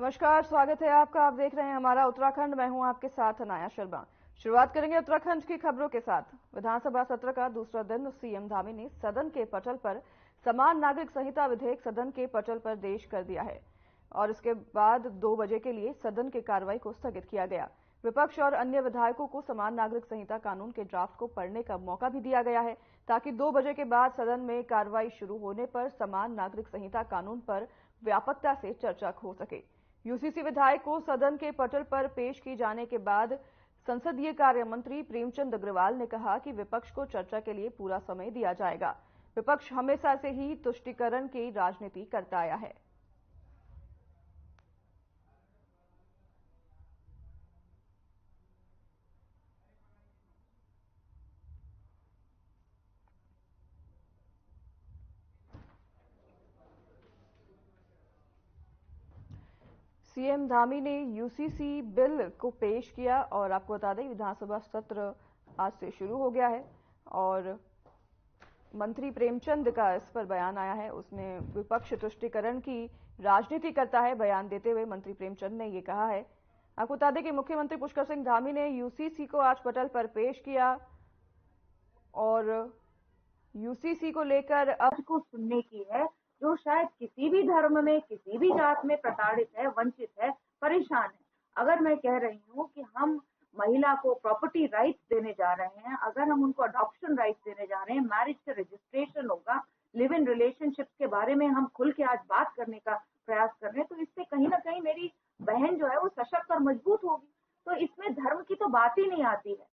नमस्कार, स्वागत है आपका। आप देख रहे हैं हमारा उत्तराखंड। मैं हूं आपके साथ अनाया शर्मा। शुरुआत करेंगे उत्तराखंड की खबरों के साथ। विधानसभा सत्र का दूसरा दिन सीएम धामी ने सदन के पटल पर समान नागरिक संहिता विधेयक सदन के पटल पर पेश कर दिया है और इसके बाद 2 बजे के लिए सदन की कार्रवाई को स्थगित किया गया। विपक्ष और अन्य विधायकों को समान नागरिक संहिता कानून के ड्राफ्ट को पढ़ने का मौका भी दिया गया है ताकि 2 बजे के बाद सदन में कार्रवाई शुरू होने पर समान नागरिक संहिता कानून पर व्यापकता से चर्चा हो सके। यूसीसी विधायक को सदन के पटल पर पेश किए जाने के बाद संसदीय कार्य मंत्री प्रेमचंद अग्रवाल ने कहा कि विपक्ष को चर्चा के लिए पूरा समय दिया जाएगा। विपक्ष हमेशा से ही तुष्टीकरण की राजनीति करता आया है। सीएम धामी ने यूसीसी बिल को पेश किया और आपको बता दें विधानसभा सत्र आज से शुरू हो गया है और मंत्री प्रेमचंद का इस पर बयान आया है। उसने विपक्ष तुष्टीकरण की राजनीति करता है बयान देते हुए मंत्री प्रेमचंद ने ये कहा है। आपको बता दें कि मुख्यमंत्री पुष्कर सिंह धामी ने यूसीसी को आज पटल पर पेश किया और यूसीसी को लेकर अब को सुनने की है, जो शायद किसी भी धर्म में, किसी भी जात में प्रताड़ित है, वंचित है, परेशान है। अगर मैं कह रही हूँ कि हम महिला को प्रॉपर्टी राइट्स देने जा रहे हैं, अगर हम उनको अडॉप्शन राइट्स देने जा रहे हैं, मैरिज से रजिस्ट्रेशन होगा, लिव इन रिलेशनशिप्स के बारे में हम खुल के आज बात करने का प्रयास कर रहे हैं, तो इससे कहीं ना कहीं मेरी बहन जो है वो सशक्त और मजबूत होगी। तो इसमें धर्म की तो बात ही नहीं आती है।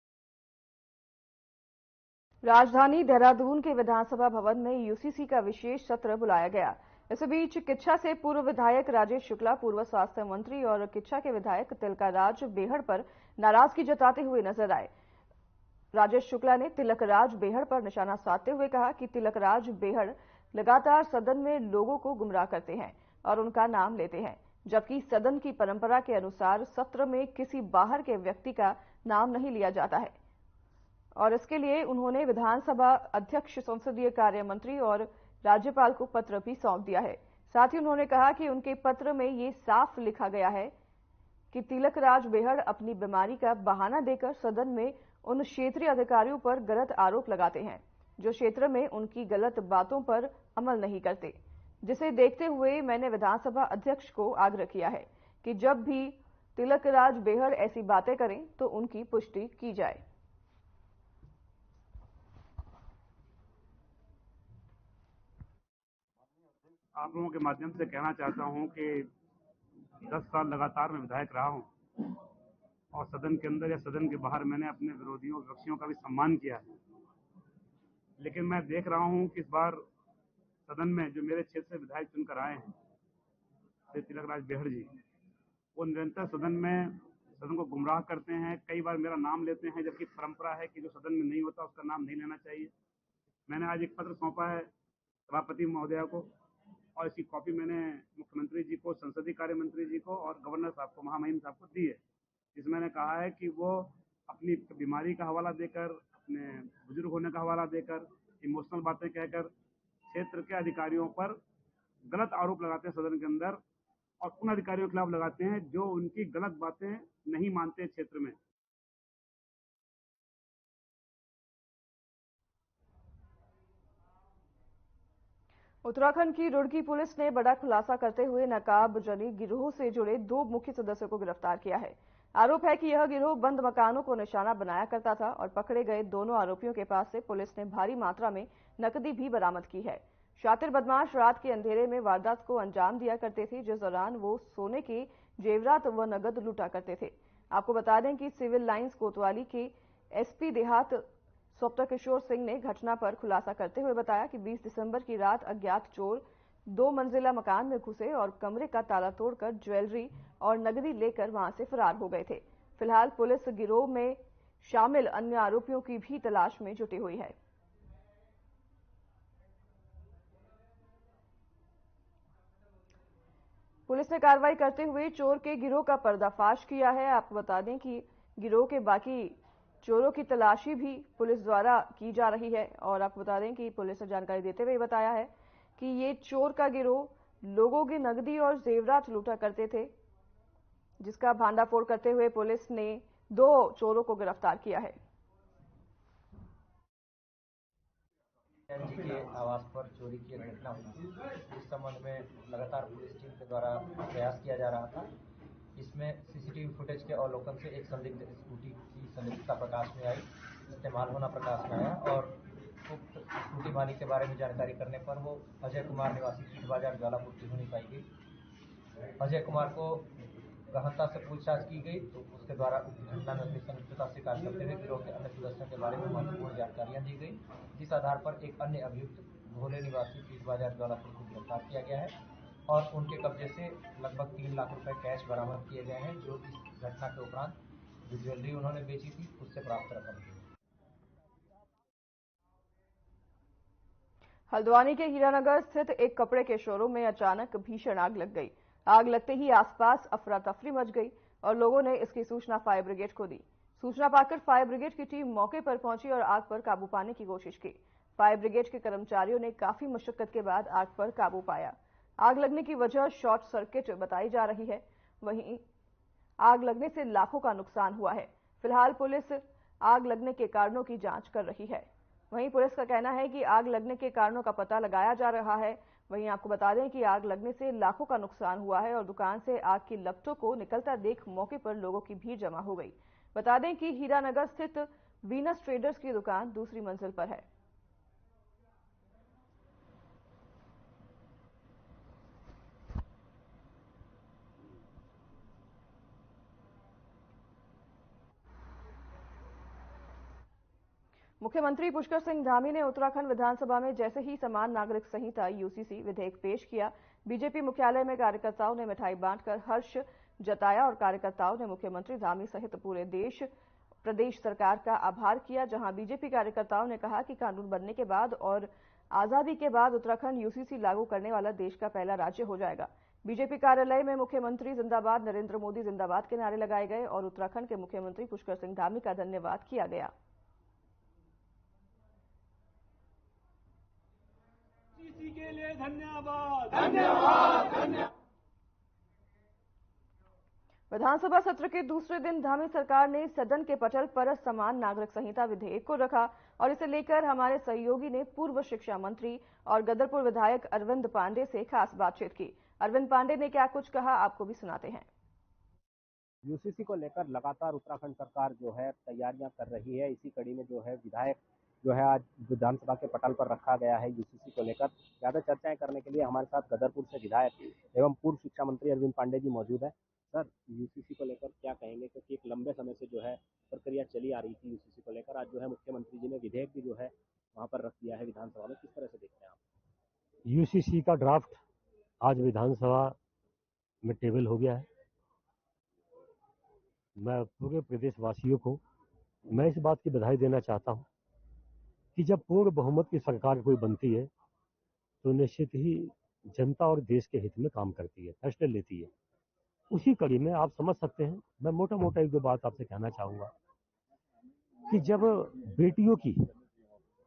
राजधानी देहरादून के विधानसभा भवन में यूसीसी का विशेष सत्र बुलाया गया। इस बीच किच्छा से पूर्व विधायक राजेश शुक्ला, पूर्व स्वास्थ्य मंत्री और किच्छा के विधायक तिलकराज बेहड़ पर नाराजगी जताते हुए नजर आए। राजेश शुक्ला ने तिलकराज बेहड़ पर निशाना साधते हुए कहा कि तिलकराज बेहड़ लगातार सदन में लोगों को गुमराह करते हैं और उनका नाम लेते हैं, जबकि सदन की परंपरा के अनुसार सत्र में किसी बाहर के व्यक्ति का नाम नहीं लिया जाता है और इसके लिए उन्होंने विधानसभा अध्यक्ष, संसदीय कार्य मंत्री और राज्यपाल को पत्र भी सौंप दिया है। साथ ही उन्होंने कहा कि उनके पत्र में ये साफ लिखा गया है कि तिलकराज बेहड़ अपनी बीमारी का बहाना देकर सदन में उन क्षेत्रीय अधिकारियों पर गलत आरोप लगाते हैं जो क्षेत्र में उनकी गलत बातों पर अमल नहीं करते, जिसे देखते हुए मैंने विधानसभा अध्यक्ष को आग्रह किया है कि जब भी तिलकराज बेहड़ ऐसी बातें करें तो उनकी पुष्टि की जाए। आप लोगों के माध्यम से कहना चाहता हूं कि 10 साल लगातार मैं विधायक रहा हूं और सदन के अंदर या सदन के बाहर मैंने अपने विरोधियों विपक्षियों का भी सम्मान किया है, लेकिन मैं देख रहा हूं कि इस बार सदन में जो मेरे क्षेत्र से विधायक चुनकर आए हैं श्री तिलकराज बेहड़ जी, वो निरंतर सदन को गुमराह करते हैं। कई बार मेरा नाम लेते हैं, जबकि परंपरा है कि जो सदन में नहीं होता उसका नाम नहीं लेना चाहिए। मैंने आज एक पत्र सौंपा है सभापति महोदया को और इसकी कॉपी मैंने मुख्यमंत्री जी को, संसदीय कार्य मंत्री जी को और गवर्नर साहब को, महामहिम साहब को दी है। जिसमें मैंने कहा है कि वो अपनी बीमारी का हवाला देकर, अपने बुजुर्ग होने का हवाला देकर, इमोशनल बातें कहकर क्षेत्र के अधिकारियों पर गलत आरोप लगाते हैं सदन के अंदर और उन अधिकारियों के खिलाफ लगाते हैं जो उनकी गलत बातें नहीं मानते क्षेत्र में। उत्तराखंड की रुड़की पुलिस ने बड़ा खुलासा करते हुए नकाबजनी गिरोह से जुड़े 2 मुख्य सदस्यों को गिरफ्तार किया है। आरोप है कि यह गिरोह बंद मकानों को निशाना बनाया करता था और पकड़े गए दोनों आरोपियों के पास से पुलिस ने भारी मात्रा में नकदी भी बरामद की है। शातिर बदमाश रात के अंधेरे में वारदात को अंजाम दिया करते थे, जिस दौरान वो सोने के जेवरात व नकद लूटा करते थे। आपको बता दें कि सिविल लाइंस कोतवाली के एसपी देहात स्वप्न किशोर सिंह ने घटना पर खुलासा करते हुए बताया कि 20 दिसंबर की रात अज्ञात चोर 2 मंजिला मकान में घुसे और कमरे का ताला तोड़कर ज्वेलरी और नकदी लेकर वहां से फरार हो गए थे। फिलहाल पुलिस गिरोह में शामिल अन्य आरोपियों की भी तलाश में जुटी हुई है। पुलिस ने कार्रवाई करते हुए चोर के गिरोह का पर्दाफाश किया है। आपको बता दें कि गिरोह के बाकी चोरों की तलाशी भी पुलिस द्वारा की जा रही है और आपको बता दें कि पुलिस ने जानकारी देते हुए बताया है कि ये चोर का गिरोह लोगों की नकदी और जेवरात लूटा करते थे जिसका भांडाफोड़ करते हुए पुलिस ने 2 चोरों को गिरफ्तार किया है। जी के आवास पर चोरी की घटना हुई। इस संबंध में लगातार पुलिस टीम के द्वारा प्रयास किया जा रहा था। इसमें सीसीटीवी फुटेज के अवलोकन से एक संदिग्ध स्कूटी की संदिग्धता प्रकाश में आई, इस्तेमाल होना प्रकाश में आया और उक्त स्कूटी मालिक के बारे में जानकारी करने पर वो अजय कुमार निवासी पीठ बाजार ज्वालापुर की होनी पाई गई। अजय कुमार को गहनता से पूछताछ की गई तो उसके द्वारा उक्त घटना में अपनी संलिप्तता स्वीकार करते हुए गिरोह के अन्य सदस्यों के बारे में महत्वपूर्ण जानकारियां दी गई, जिस आधार पर एक अन्य अभियुक्त भोले निवासी पीठ बाजार ज्वालापुर को गिरफ्तार किया गया है और उनके कब्जे से लगभग 3 लाख रुपए कैश बरामद किए गए हैं, जो इस घटना के उपरांत जो ज्वेलरी उन्होंने बेची थी उससे प्राप्त रकम थी। हल्द्वानी के हीरानगर स्थित एक कपड़े के शोरूम में अचानक भीषण आग लग गई। आग लगते ही आसपास अफरा तफरी मच गई और लोगों ने इसकी सूचना फायर ब्रिगेड को दी। सूचना पाकर फायर ब्रिगेड की टीम मौके पर पहुंची और आग पर काबू पाने की कोशिश की। फायर ब्रिगेड के कर्मचारियों ने काफी मशक्कत के बाद आग पर काबू पाया। आग लगने की वजह शॉर्ट सर्किट बताई जा रही है। वहीं आग लगने से लाखों का नुकसान हुआ है। फिलहाल पुलिस आग लगने के कारणों की जांच कर रही है। वहीं पुलिस का कहना है कि आग लगने के कारणों का पता लगाया जा रहा है। वहीं आपको बता दें कि आग लगने से लाखों का नुकसान हुआ है और दुकान से आग की लपटों को निकलता देख मौके पर लोगों की भीड़ जमा हो गई। बता दें कि हीरानगर स्थित वीनस ट्रेडर्स की दुकान दूसरी मंजिल पर है। मुख्यमंत्री पुष्कर सिंह धामी ने उत्तराखंड विधानसभा में जैसे ही समान नागरिक संहिता यूसीसी विधेयक पेश किया, बीजेपी मुख्यालय में कार्यकर्ताओं ने मिठाई बांटकर हर्ष जताया और कार्यकर्ताओं ने मुख्यमंत्री धामी सहित पूरे प्रदेश सरकार का आभार किया। जहां बीजेपी कार्यकर्ताओं ने कहा कि कानून बनने के बाद और आजादी के बाद उत्तराखंड यूसीसी लागू करने वाला देश का पहला राज्य हो जाएगा। बीजेपी कार्यालय में मुख्यमंत्री जिंदाबाद, नरेंद्र मोदी जिंदाबाद के नारे लगाए गए और उत्तराखंड के मुख्यमंत्री पुष्कर सिंह धामी का धन्यवाद किया गया। के लिए धन्यवाद, धन्यवाद, धन्यवाद। विधानसभा सत्र के दूसरे दिन धामी सरकार ने सदन के पटल पर समान नागरिक संहिता विधेयक को रखा और इसे लेकर हमारे सहयोगी ने पूर्व शिक्षा मंत्री और गदरपुर विधायक अरविंद पांडे से खास बातचीत की। अरविंद पांडे ने क्या कुछ कहा, आपको भी सुनाते हैं। यूसीसी को लेकर लगातार उत्तराखंड सरकार जो है तैयारियां कर रही है। इसी कड़ी में जो है विधायक जो है आज विधानसभा के पटल पर रखा गया है। यूसीसी को लेकर ज्यादा चर्चाएं करने के लिए हमारे साथ गदरपुर से विधायक एवं पूर्व शिक्षा मंत्री अरविंद पांडे जी मौजूद है। सर, यूसीसी को लेकर क्या कहेंगे, क्योंकि एक लंबे समय से जो है प्रक्रिया चली आ रही थी यूसीसी को लेकर, आज जो है मुख्यमंत्री जी ने विधेयक भी जो है वहाँ पर रख दिया है विधानसभा में, किस तरह से देखते हैं आप? यूसीसी का ड्राफ्ट आज विधानसभा में टेबल हो गया है। मैं पूरे प्रदेशवासियों को मैं इस बात की बधाई देना चाहता हूं कि जब पूर्ण बहुमत की सरकार कोई बनती है तो निश्चित ही जनता और देश के हित में काम करती है, फैसले लेती है। उसी कड़ी में आप समझ सकते हैं, मैं मोटा मोटा एक दो बात आपसे कहना चाहूंगा कि जब बेटियों की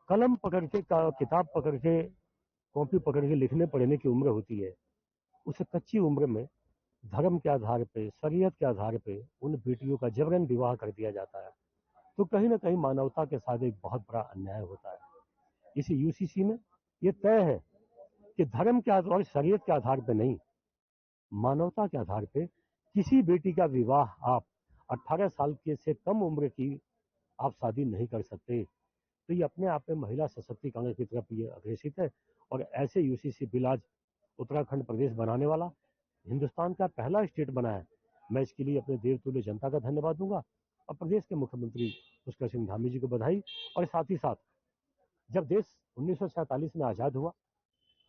कलम पकड़ के किताब पकड़ के कॉपी पकड़ के लिखने पढ़ने की उम्र होती है, उस कच्ची उम्र में धर्म के आधार पे, शरीयत के आधार पे उन बेटियों का जबरन विवाह कर दिया जाता है, तो कहीं ना कहीं मानवता के साथ एक बहुत बड़ा अन्याय होता है। इस यूसीसी में ये तय है कि धर्म के आधार और शरीयत के आधार पे नहीं, मानवता के आधार पे किसी बेटी का विवाह आप 18 साल के से कम उम्र की आप शादी नहीं कर सकते। तो ये अपने आप में महिला सशक्तिकरण की तरफ ये अग्रेसित है और ऐसे यूसीसी बिल आज उत्तराखंड प्रदेश बनाने वाला हिंदुस्तान का पहला स्टेट बना है। मैं इसके लिए अपने देवतुल्य जनता का धन्यवाद दूंगा और प्रदेश के मुख्यमंत्री पुष्कर सिंह धामी जी को बधाई। और साथ ही साथ जब देश 1947 में आज़ाद हुआ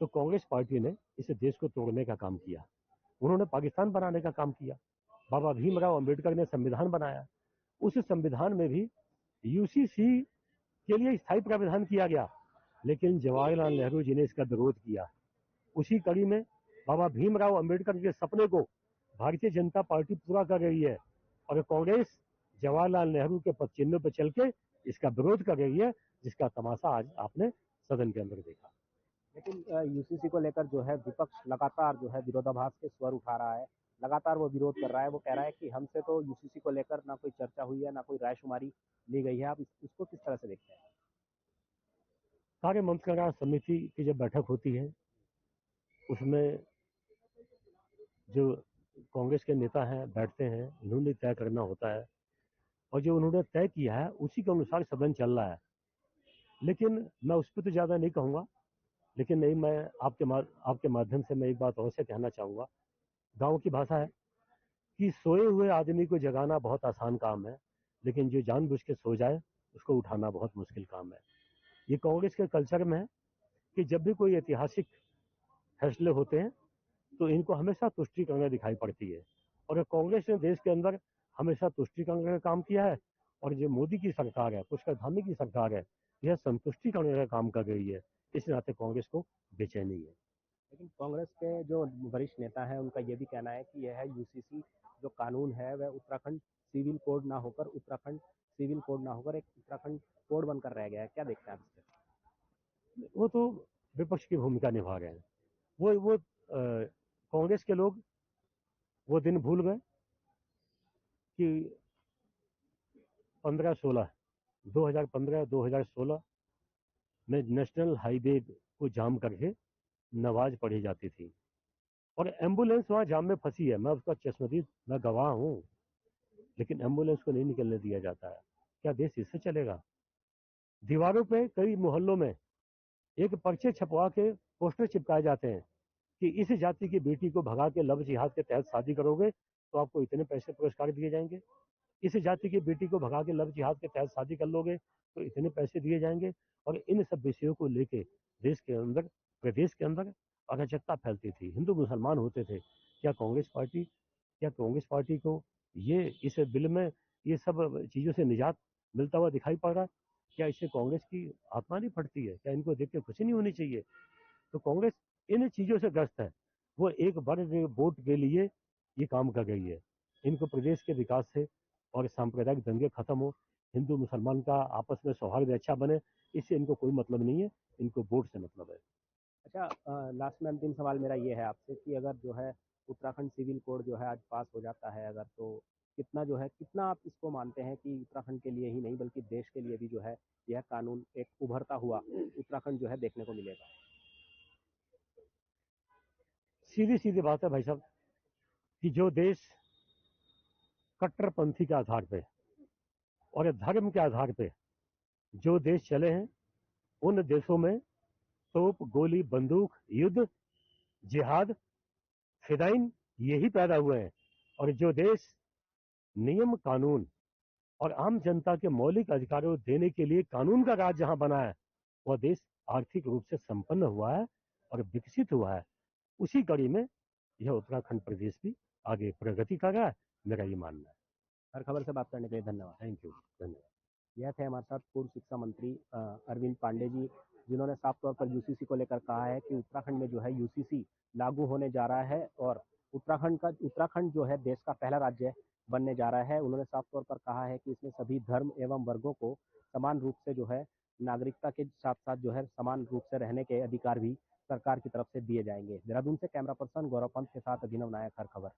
तो कांग्रेस पार्टी ने इस देश को तोड़ने का काम किया, उन्होंने पाकिस्तान बनाने का काम किया। बाबा भीमराव अंबेडकर ने संविधान बनाया, उस संविधान में भी यूसीसी के लिए स्थायी प्रावधान किया गया, लेकिन जवाहरलाल नेहरू जी ने इसका विरोध किया। उसी कड़ी में बाबा भीमराव अंबेडकर के सपने को भारतीय जनता पार्टी पूरा कर रही है और कांग्रेस जवाहरलाल नेहरू के पद चिन्ह पर चल के इसका विरोध कर रही है, जिसका तमाशा आज आपने सदन के अंदर देखा। लेकिन यूसीसी को लेकर जो है विपक्ष लगातार जो है विरोधाभास के स्वर उठा रहा है। लगातार वो विरोध कर रहा है। वो कह रहा है कि हमसे तो यूसीसी को लेकर ना कोई चर्चा हुई है, ना कोई रायशुमारी ली गई है। आप इसको किस तरह से देखते हैं? कार्य मंत्रणा समिति की जब बैठक होती है उसमें जो कांग्रेस के नेता हैं बैठते हैं, उन्होंने तय करना होता है और जो उन्होंने तय किया है उसी के अनुसार सदन चल रहा है। लेकिन मैं उस पर तो ज़्यादा नहीं कहूँगा, लेकिन नहीं, मैं आपके माध्यम से मैं एक बात और से कहना चाहूँगा। गांव की भाषा है कि सोए हुए आदमी को जगाना बहुत आसान काम है, लेकिन जो जानबूझ के सो जाए उसको उठाना बहुत मुश्किल काम है। ये कांग्रेस के कल्चर में है कि जब भी कोई ऐतिहासिक फैसले होते हैं तो इनको हमेशा तुष्टिकरण दिखाई पड़ती है, और कांग्रेस ने देश के अंदर हमेशा तुष्टिकरण का काम किया है, और जो मोदी की सरकार है, पुष्कर धामी की सरकार है, यह संतुष्टिकरण का काम कर रही है। इस नाते कांग्रेस को बेचैनी है। लेकिन कांग्रेस के जो वरिष्ठ नेता हैं उनका ये भी कहना है कि यह यूसीसी जो कानून है वह उत्तराखंड सिविल कोड ना होकर एक उत्तराखंड कोड बनकर रह गया है। क्या देखते हैं आप इससे? वो तो विपक्ष की भूमिका निभा रहे हैं। वो कांग्रेस के लोग वो दिन भूल गए कि 2015-2016 में नेशनल हाईवे को जाम करके नमाज पढ़ी जाती थी और एम्बुलेंस वहां जाम में फंसी है। मैं उसका चश्मदीद, मैं गवाह हूं, लेकिन एम्बुलेंस को नहीं निकलने दिया जाता है। क्या देश इससे चलेगा? दीवारों पे कई मोहल्लों में एक पर्चे छपवा के पोस्टर चिपकाए जाते हैं कि इस जाति की बेटी को भगा के लव जिहाद के तहत शादी करोगे तो आपको इतने पैसे पुरस्कार दिए जाएंगे, इस जाति की बेटी को भगा के लव जिहाद के तहत शादी कर लोगे तो इतने पैसे दिए जाएंगे। और इन सब विषयों को लेके देश के अंदर, प्रदेश के अंदर अराजकता फैलती थी, हिंदू मुसलमान होते थे। क्या कांग्रेस पार्टी को ये इस बिल में ये सब चीज़ों से निजात मिलता हुआ दिखाई पड़ रहा है? क्या इससे कांग्रेस की आत्मा नहीं फटती है? क्या इनको देख के खुशी नहीं होनी चाहिए? तो कांग्रेस इन चीज़ों से ग्रस्त है। वो एक वर्ग वोट के लिए ये काम कर रही है। इनको प्रदेश के विकास से और सांप्रदायिक दंगे खत्म हो, हिंदू मुसलमान का आपस में सौहार्द अच्छा बने, इससे इनको कोई मतलब नहीं है। इनको वोट से मतलब है। अच्छा, लास्ट में अंतिम सवाल मेरा ये है आपसे कि अगर जो है उत्तराखंड सिविल कोड जो है आज पास हो जाता है अगर, तो कितना आप इसको मानते हैं कि उत्तराखंड के लिए ही नहीं बल्कि देश के लिए भी जो है यह कानून एक उभरता हुआ उत्तराखंड जो है देखने को मिलेगा? सीधी सीधी बात है भाई साहब कि जो देश कट्टरपंथी के आधार पे और धर्म के आधार पे जो देश चले हैं, उन देशों में तोप, गोली, बंदूक, युद्ध, जिहाद, फिदाइन यही पैदा हुए हैं। और जो देश नियम, कानून और आम जनता के मौलिक अधिकारों देने के लिए कानून का राज जहां बना है, वह देश आर्थिक रूप से संपन्न हुआ है और विकसित हुआ है। उसी कड़ी में यह उत्तराखंड प्रदेश भी आगे प्रगति कर रहा है, मेरा ये मानना है। हर खबर से बात करने के लिए धन्यवाद। थैंक यू, धन्यवाद। यह थे हमारे साथ पूर्व शिक्षा मंत्री अरविंद पांडे जी, जिन्होंने साफ तौर पर यूसीसी को लेकर कहा है कि उत्तराखंड में जो है यूसीसी लागू होने जा रहा है और उत्तराखंड जो है देश का पहला राज्य बनने जा रहा है। उन्होंने साफ तौर पर कहा है कि इसमें सभी धर्म एवं वर्गों को समान रूप से जो है नागरिकता के साथ साथ जो है समान रूप से रहने के अधिकार भी सरकार की तरफ से दिए जाएंगे। देहरादून से कैमरा पर्सन गौरव पंत के साथ अभिनव नायक, हर खबर।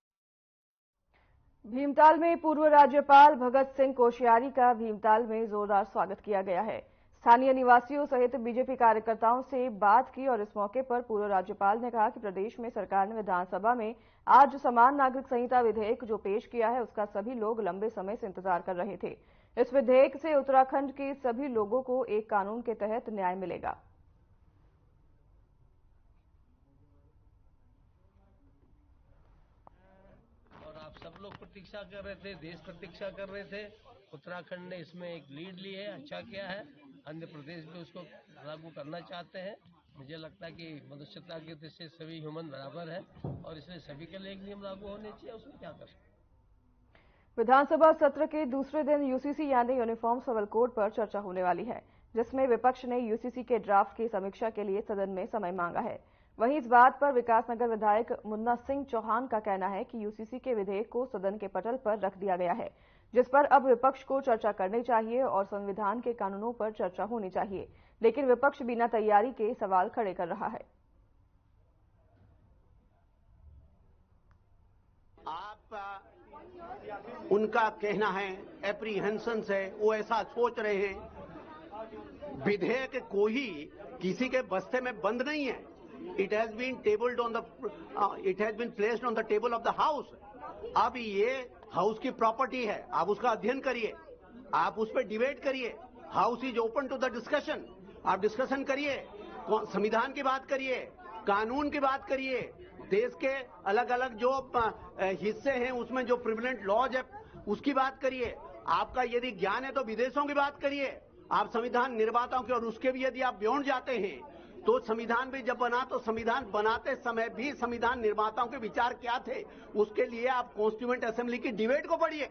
भीमताल में पूर्व राज्यपाल भगत सिंह कोश्यारी का भीमताल में जोरदार स्वागत किया गया है। स्थानीय निवासियों सहित बीजेपी कार्यकर्ताओं से बात की और इस मौके पर पूर्व राज्यपाल ने कहा कि प्रदेश में सरकार ने विधानसभा में आज समान नागरिक संहिता विधेयक जो पेश किया है उसका सभी लोग लंबे समय से इंतजार कर रहे थे। इस विधेयक से उत्तराखंड के सभी लोगों को एक कानून के तहत न्याय मिलेगा। आप सब लोग प्रतीक्षा कर रहे थे, देश प्रतीक्षा कर रहे थे। उत्तराखंड ने इसमें एक लीड ली है, अच्छा किया है। अन्य प्रदेश भी उसको लागू करना चाहते हैं। मुझे लगता है कि मनुष्यता की दृष्टि से सभी ह्यूमन बराबर है और इसलिए सभी के लिए एक नियम लागू होने चाहिए। उसमें क्या कर सकते। विधानसभा सत्र के दूसरे दिन यूसीसी यानी यूनिफॉर्म सिविल कोड पर चर्चा होने वाली है, जिसमें विपक्ष ने यूसीसी के ड्राफ्ट की समीक्षा के लिए सदन में समय मांगा है। वहीं इस बात पर विकासनगर विधायक मुन्ना सिंह चौहान का कहना है कि यूसीसी के विधेयक को सदन के पटल पर रख दिया गया है, जिस पर अब विपक्ष को चर्चा करनी चाहिए और संविधान के कानूनों पर चर्चा होनी चाहिए। लेकिन विपक्ष बिना तैयारी के सवाल खड़े कर रहा है। उनका कहना है, एप्रीहेंशन है, वो ऐसा सोच रहे हैं। विधेयक कोई किसी के बस्ते में बंद नहीं है। It has been placed on the table of the house. अब ये हाउस की प्रॉपर्टी है, आप उसका अध्ययन करिए, आप उस पर डिबेट करिए। House is open to the discussion. आप डिस्कशन करिए, संविधान की बात करिए, कानून की बात करिए, देश के अलग अलग जो हिस्से हैं उसमें जो प्रिविलेंट लॉज है उसकी बात करिए। आपका यदि ज्ञान है तो विदेशों की बात करिए। आप संविधान निर्माताओं की और उसके भी यदि आप बियॉन्ड जाते हैं तो संविधान भी जब बना तो संविधान बनाते समय भी संविधान निर्माताओं के विचार क्या थे, उसके लिए आप कॉन्स्टिट्यूएंट असेंबली की डिबेट को पढ़िए।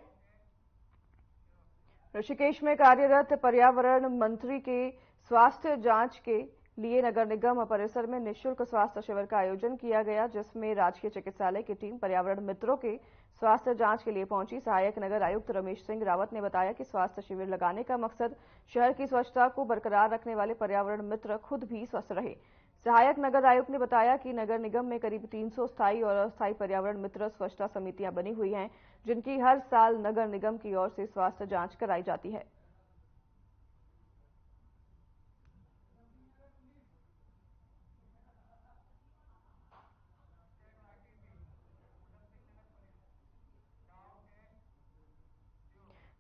ऋषिकेश में कार्यरत पर्यावरण मंत्री के स्वास्थ्य जांच के लिए नगर निगम परिसर में निःशुल्क स्वास्थ्य शिविर का आयोजन किया गया, जिसमें राजकीय चिकित्सालय की टीम पर्यावरण मित्रों के स्वास्थ्य जांच के लिए पहुंची। सहायक नगर आयुक्त रमेश सिंह रावत ने बताया कि स्वास्थ्य शिविर लगाने का मकसद शहर की स्वच्छता को बरकरार रखने वाले पर्यावरण मित्र खुद भी स्वस्थ रहे। सहायक नगर आयुक्त ने बताया कि नगर निगम में करीब 300 स्थायी और अस्थायी पर्यावरण मित्र स्वच्छता समितियां बनी हुई हैं, जिनकी हर साल नगर निगम की ओर से स्वास्थ्य जांच कराई जाती है।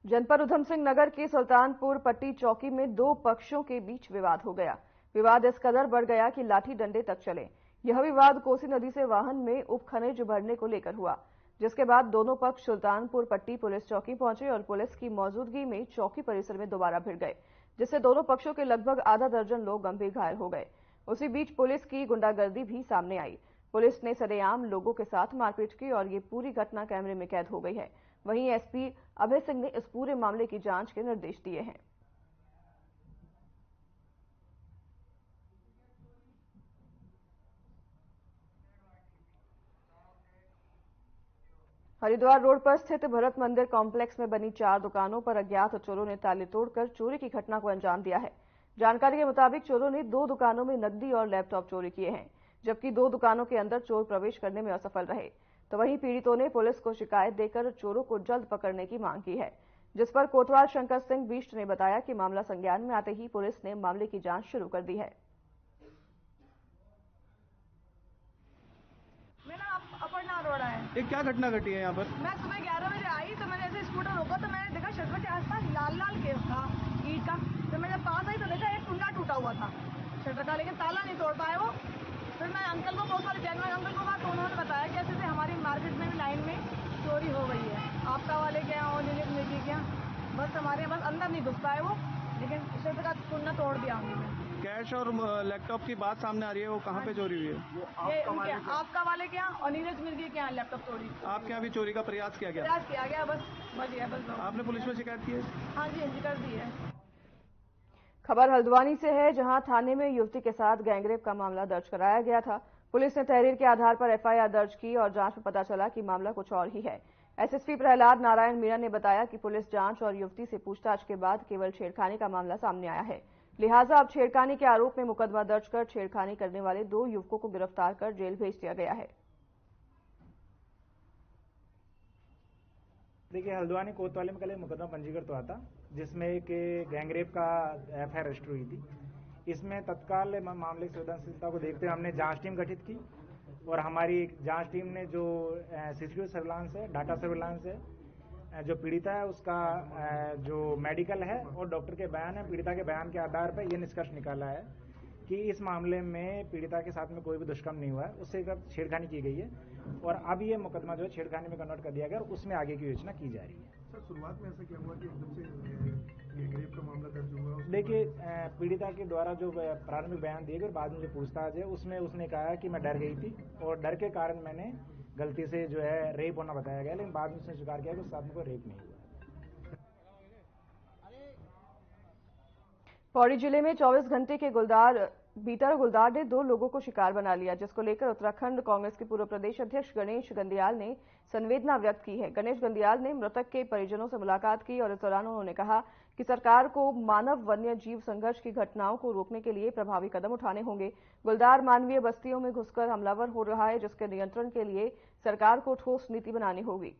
जनपद उधम सिंह नगर के सुल्तानपुर पट्टी चौकी में दो पक्षों के बीच विवाद हो गया। विवाद इस कदर बढ़ गया कि लाठी डंडे तक चले। यह विवाद कोसी नदी से वाहन में उपखनिज भरने को लेकर हुआ, जिसके बाद दोनों पक्ष सुल्तानपुर पट्टी पुलिस चौकी पहुंचे और पुलिस की मौजूदगी में चौकी परिसर में दोबारा भिड़ गए, जिससे दोनों पक्षों के लगभग आधा दर्जन लोग गंभीर घायल हो गए। उसी बीच पुलिस की गुंडागर्दी भी सामने आई। पुलिस ने सरेआम लोगों के साथ मारपीट की और ये पूरी घटना कैमरे में कैद हो गई है। वहीं एसपी अभय सिंह ने इस पूरे मामले की जांच के निर्देश दिए हैं। हरिद्वार रोड पर स्थित भरत मंदिर कॉम्प्लेक्स में बनी 4 दुकानों पर अज्ञात चोरों ने ताले तोड़कर चोरी की घटना को अंजाम दिया है। जानकारी के मुताबिक चोरों ने 2 दुकानों में नकदी और लैपटॉप चोरी किए हैं, जबकि 2 दुकानों के अंदर चोर प्रवेश करने में असफल रहे। तो वहीं पीड़ितों ने पुलिस को शिकायत देकर चोरों को जल्द पकड़ने की मांग की है, जिस पर कोतवाल शंकर सिंह बिष्ट ने बताया कि मामला संज्ञान में आते ही पुलिस ने मामले की जांच शुरू कर दी है। अपर्णा अरोड़ा है। ये क्या घटना घटी है यहाँ पर? मैं सुबह 11 बजे आई तो मैंने ऐसे स्कूटर रोका तो मैंने देखा शटर के आसपास लाल लाल केस था ईट का। तो मैं जब पास आई तो देखा एक कुंडा टूटा हुआ था शटर का, लेकिन ताला नहीं तोड़ पाए वो। फिर मैं अंकल को बहुत सारे जैनवन अंकल को बात, तो उन्होंने बताया कि ऐसे से हमारी मार्केट में भी लाइन में चोरी हो गई है, आपका वाले के यहाँ और निजी के यहाँ, बस हमारे यहाँ बस अंदर नहीं घुस पाए वो, लेकिन शटर का कुंडा तोड़ दिया उन्होंने। कैश और लैपटॉप की बात सामने आ रही है, वो कहाँ पे चोरी हुई है? ये उनके आपका वाले के यहाँ और नीरज मिर्गी के यहाँ लैपटॉप चोरी। आपके यहाँ भी चोरी का प्रयास किया गया? प्रयास किया गया, बस बच गया बस। आपने पुलिस में शिकायत की है? हाँ जी कर दी है। खबर हल्द्वानी से है, जहां थाने में युवती के साथ गैंगरेप का मामला दर्ज कराया गया था। पुलिस ने तहरीर के आधार पर एफआईआर दर्ज की और जांच में पता चला कि मामला कुछ और ही है। एसएसपी प्रहलाद नारायण मीणा ने बताया कि पुलिस जांच और युवती से पूछताछ के बाद केवल छेड़खानी का मामला सामने आया है, लिहाजा अब छेड़खानी के आरोप में मुकदमा दर्ज कर छेड़खानी करने वाले 2 युवकों को गिरफ्तार कर जेल भेज दिया गया है। देखिए, हल्द्वानी कोतवाली में कल एक मुकदमा पंजीकृत हुआ था, जिसमें एक गैंगरेप का एफआईआर रजिस्टर हुई थी। इसमें तत्काल मामले की संवेदनशीलता को देखते हुए हमने जांच टीम गठित की और हमारी जांच टीम ने जो सीसीटीवी सर्विलांस है, डाटा सर्विलांस है, जो पीड़िता है उसका जो मेडिकल है और डॉक्टर के बयान है, पीड़िता के बयान के आधार पर यह निष्कर्ष निकाला है कि इस मामले में पीड़िता के साथ में कोई भी दुष्कर्म नहीं हुआ है, उससे छेड़खानी की गई है और अब ये मुकदमा जो है छेड़खानी में कन्वर्ट कर दिया गया और उसमें आगे की योजना की जा रही है। सर, शुरुआत में ऐसा क्या हुआ कि एकदम से गैंगरेप का मामला दर्ज हुआ? देखिए, पीड़िता के द्वारा जो प्रारंभिक बयान दिए गए, बाद में जो पूछताछ है उसमें उसने कहा कि मैं डर गई थी और डर के कारण मैंने गलती से जो है रेप होना बताया गया, लेकिन बाद में उसने स्वीकार किया कि उसके साथ में कोई रेप नहीं हुआ। पौड़ी जिले में 24 घंटे के बीटर गुलदार ने 2 लोगों को शिकार बना लिया, जिसको लेकर उत्तराखंड कांग्रेस के पूर्व प्रदेश अध्यक्ष गणेश गंदियाल ने संवेदना व्यक्त की है। गणेश गंदियाल ने मृतक के परिजनों से मुलाकात की और इस दौरान उन्होंने कहा कि सरकार को मानव वन्य जीव संघर्ष की घटनाओं को रोकने के लिए प्रभावी कदम उठाने होंगे। गुलदार मानवीय बस्तियों में घुसकर हमलावर हो रहा है, जिसके नियंत्रण के लिए सरकार को ठोस नीति बनानी होगी।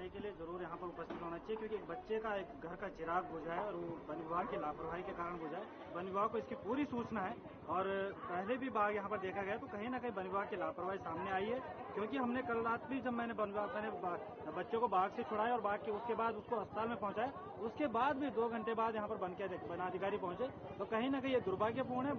लगाने के लिए जरूर यहाँ पर उपस्थित होना चाहिए, क्योंकि एक बच्चे का एक घर का चिराग बुझा है और वो वन विभाग की लापरवाही के कारण बुझा है। वन विभाग को इसकी पूरी सूचना है और पहले भी बाघ यहाँ पर देखा गया, तो कहीं ना कहीं वन विभाग की लापरवाही सामने आई है। क्योंकि हमने कल रात भी जब मैंने बच्चों को बाघ से छुड़ाया और बाघ के उसके बाद उसको अस्पताल में पहुंचाया, उसके बाद भी 2 घंटे बाद यहाँ पर वनाधिकारी पहुंचे, तो कहीं ना कहीं ये दुर्भाग्यपूर्ण है।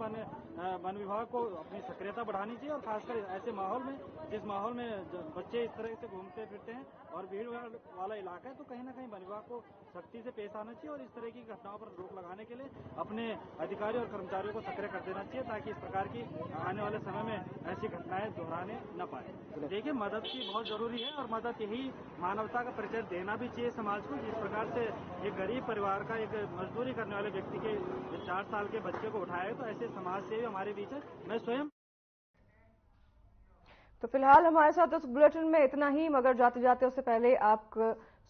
वन विभाग को अपनी सक्रियता बढ़ानी चाहिए और खासकर ऐसे माहौल में, जिस माहौल में बच्चे इस तरह से घूमते फिरते हैं और भीड़ वाला इलाका है, तो कहीं ना कहीं वन विभाग को सख्ती से पेश आना चाहिए और इस तरह की घटनाओं पर रोक लगाने के लिए अपने अधिकारी और कर्मचारियों को सक्रिय कर देना चाहिए, ताकि इस प्रकार की आने वाले समय में ऐसी घटनाएं दोहराने न पाए। देखिए, मदद की बहुत जरूरी है और मदद यही मानवता का परिचय देना भी चाहिए समाज को। जिस प्रकार से एक गरीब परिवार का एक मजदूरी करने वाले व्यक्ति के 4 साल के बच्चे को उठाया, तो ऐसे समाज सेवी हमारे बीच है। मैं स्वयं तो फिलहाल हमारे साथ उस बुलेटिन में इतना ही, मगर जाते जाते उससे पहले आप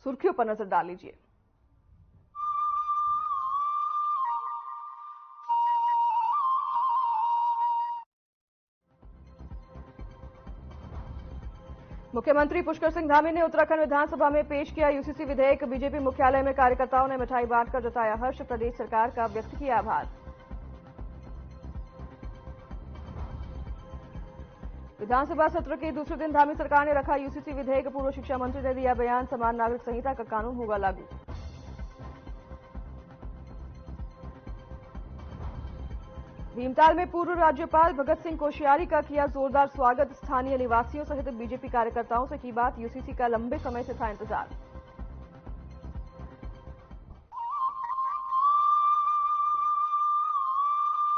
सुर्खियों पर नजर डाल लीजिए। मुख्यमंत्री पुष्कर सिंह धामी ने उत्तराखंड विधानसभा में पेश किया यूसीसी विधेयक। बीजेपी मुख्यालय में कार्यकर्ताओं ने मिठाई बांटकर जताया हर्ष, प्रदेश सरकार का व्यक्त किया आभार। विधानसभा सत्र के दूसरे दिन धामी सरकार ने रखा यूसीसी विधेयक। पूर्व शिक्षा मंत्री ने दिया बयान, समान नागरिक संहिता का कानून होगा लागू। भीमताल में पूर्व राज्यपाल भगत सिंह कोश्यारी का किया जोरदार स्वागत। स्थानीय निवासियों सहित बीजेपी कार्यकर्ताओं से की बात, यूसीसी का लंबे समय से था इंतजार।